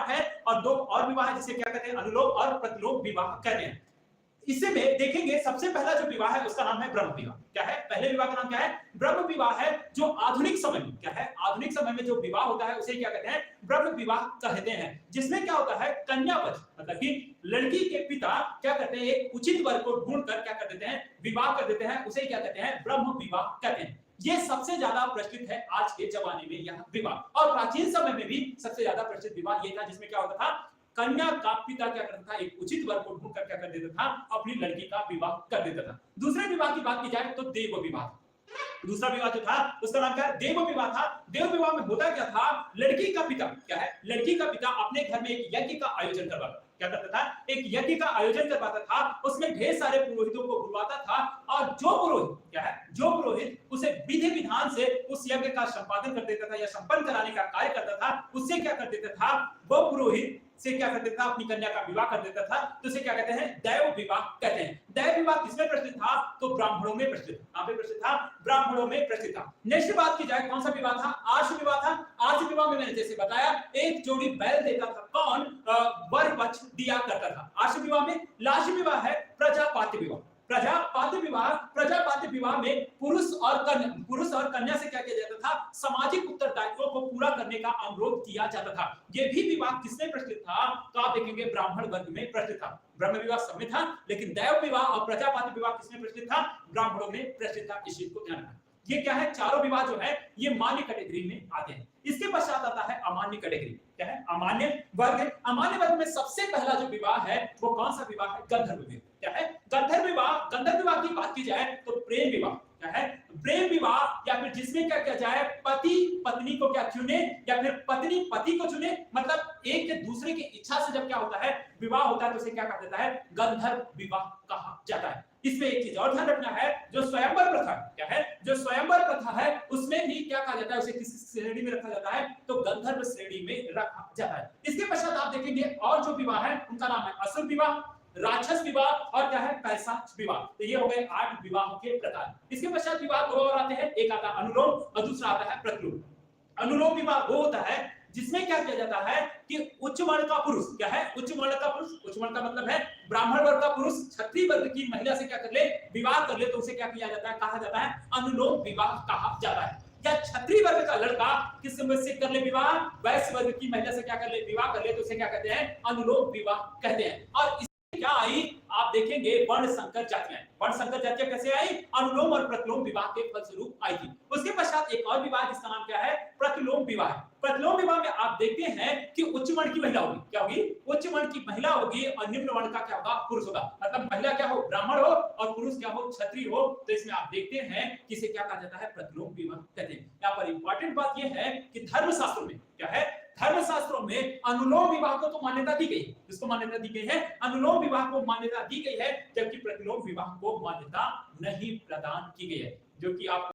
विवाह है और दो और विवाह है जिसे क्या कहते हैं अनुलोम और प्रतिलोम विवाह कहते हैं। इसे में देखेंगे सबसे पहला जो विवाह है उसका नाम है ब्रह्म विवाह। क्या है? पहले विवाह का नाम क्या है? ब्रह्म विवाह है, जो आधुनिक समय में क्या है? आधुनिक समय में जो विवाह होता है उसे क्या कहते हैं? ब्रह्म विवाह कहते हैं। जिसमें क्या होता है? कन्या पक्ष मतलब कि लड़की के पिता क्या करते हैं? एक उचित वर को ढूंढकर क्या कर देते हैं? विवाह कर देते हैं। उसे क्या कहते हैं? ब्रह्म विवाह कहते हैं। ये सबसे ज्यादा प्रचलित है आज के जमाने में यह विवाह। और प्राचीन समय में भी सबसे ज्यादा प्रचलित विवाह ये था जिसमें क्या होता था? कन्या का पिता क्या करता था? एक उचित वर को ढूंढकर क्या कर देता था? अपनी लड़की का विवाह कर देता था। दूसरे विवाह की बात की जाए तो देव विवाह। दूसरा विवाह जो था उसका नाम क्या है? देव विवाह था। देव विवाह में होता क्या था? लड़की का पिता क्या है? लड़की का पिता अपने घर में एक यज्ञ का आयोजन करवाता। क्या करता था? एक यज्ञ का आयोजन करवाता था। उसमें ढेर सारे पुरोहितों को बुलवाता था और जो पुरोहित क्या है? जो पुरोहित उसे विधि विधान से उस यज्ञ का संपादन कर देता था या संपन्न कराने का कार्य करता था, उससे क्या कर देता था? वो पुरोहित से क्या कर देता था? अपनी कन्या का विवाह कर देता था। तो उसे क्या कहते हैं? दैव विवाह कहते हैं। दैव विवाह किसमें प्रचलित था? तो ब्राह्मणों में प्रचलित। कहां पे प्रचलित था? ब्राह्मणों में प्रचलित था। नेक्स्ट बात की जाए कौन सा विवाह था? आर्ष विवाह था। आर्ष विवाह में मैंने जैसे बताया एक जोड़ी बैल देता था। कौन? वर पक्ष दिया करता था। आर्ष विवाह में लास्ट विवाह है प्रजापाति विवाह। प्रजापाति विवाह में पुरुष और कन्या से क्या किया जाता था? सामाजिक उत्तरदायित्वों को पूरा करने का अनुरोध किया जाता था। ये भी विवाह किसमें प्रचलित था? तो आप देखेंगे ब्राह्मण वर्ग में प्रचलित था। ब्रह्म विवाह सब में था, लेकिन दैव विवाह और प्रजापाति विवाह किसमें प्रचलित था? ब्राह्मणों में प्रचलित था। इस चीज को ध्यान रखना। ये क्या है? चारों विवाह जो है ये मान्य कैटेगरी में आते हैं। इसके पश्चात आता है अमान्य कैटेगरी। क्या है? अमान्य वर्ग। अमान्य वर्ग में सबसे पहला जो विवाह है वो कौन सा विवाह है? गंधर्व विवाह। क्या है? गंधर्व विवाह। गंधर्व विवाह की बात की जाए तो प्रेम विवाह। क्या है? प्रेम विवाह या फिर जिसमें क्या किया जाए? पति पत्नी को क्या चुने या फिर पत्नी पति को चुने, मतलब एक दूसरे की इच्छा से जब क्या होता है? विवाह होता है तो उसे क्या कहा जाता है? गंधर्व विवाह कहा जाता है। इसमें एक चीज और ध्यान रखना है, जो स्वयंवर प्रथा क्या है? जो स्वयंवर प्रथा है उसमें भी क्या कहा जाता है? उसे किस श्रेणी में रखा जाता है? तो गंधर्व श्रेणी में रखा जाता है। इसके पश्चात आप देखेंगे और जो विवाह है उनका नाम है असुर विवाह, राक्षस विवाह और क्या है? पैशाच विवाह। तो ये हो गए 8 विवाहों के प्रकार। इसके पश्चात विवाह दो और आते हैं, एक आता है अनुलोम और दूसरा आता है प्रतिलोम। अनुलोम विवाह वो होता है जिसमें क्या किया जाता है कि उच्च वर्ण का पुरुष क्या है? उच्च वर्ण का पुरुष, उच्च वर्ण का मतलब है ब्राह्मण वर्ग का पुरुष क्षत्रिय वर्ग की महिला से क्या कर ले? विवाह कर ले, तो उसे क्या किया जाता है? कहा जाता है अनुलोम विवाह कहा जाता है। या क्षत्रिय वर्ग का लड़का किस से कर ले विवाह? वैश्य वर्ग की महिला से क्या कर ले? विवाह कर ले, तो उसे क्या कहते हैं? अनुलोम विवाह कहते हैं। और क्या आई? आप देखेंगे वर्ण संकर जातियां। वर्ण संकर जातियां कैसे आई? अनुलोम और प्रतिलोम विवाह के फलस्वरूप आई थी। उसके पश्चात एक और विवाह जिसका नाम क्या है? प्रतिलोम विवाह। प्रतिलोम विवाह में आप देखते हैं कि उच्च वर्ण की महिला होगी। क्या होगी? उच्च वर्ण की महिला होगी और निम्न वर्ण का क्या होगा? पुरुष होगा। मतलब महिला क्या हो? ब्राह्मण हो और पुरुष क्या हो? क्षत्रिय हो। तो इसमें आप देखते हैं कि इसे क्या कहा जाता है? प्रतिलोम विवाह कहते हैं। यहाँ पर इंपॉर्टेंट बात यह है कि धर्मशास्त्रों में क्या है? धर्मशास्त्रों में अनुलोम विवाह को तो मान्यता दी गई। किसको मान्यता दी गई है? अनुलोम विवाह को मान्यता दी गई है, जबकि प्रतिलोम विवाह को मान्यता नहीं प्रदान की गई है, जो कि आप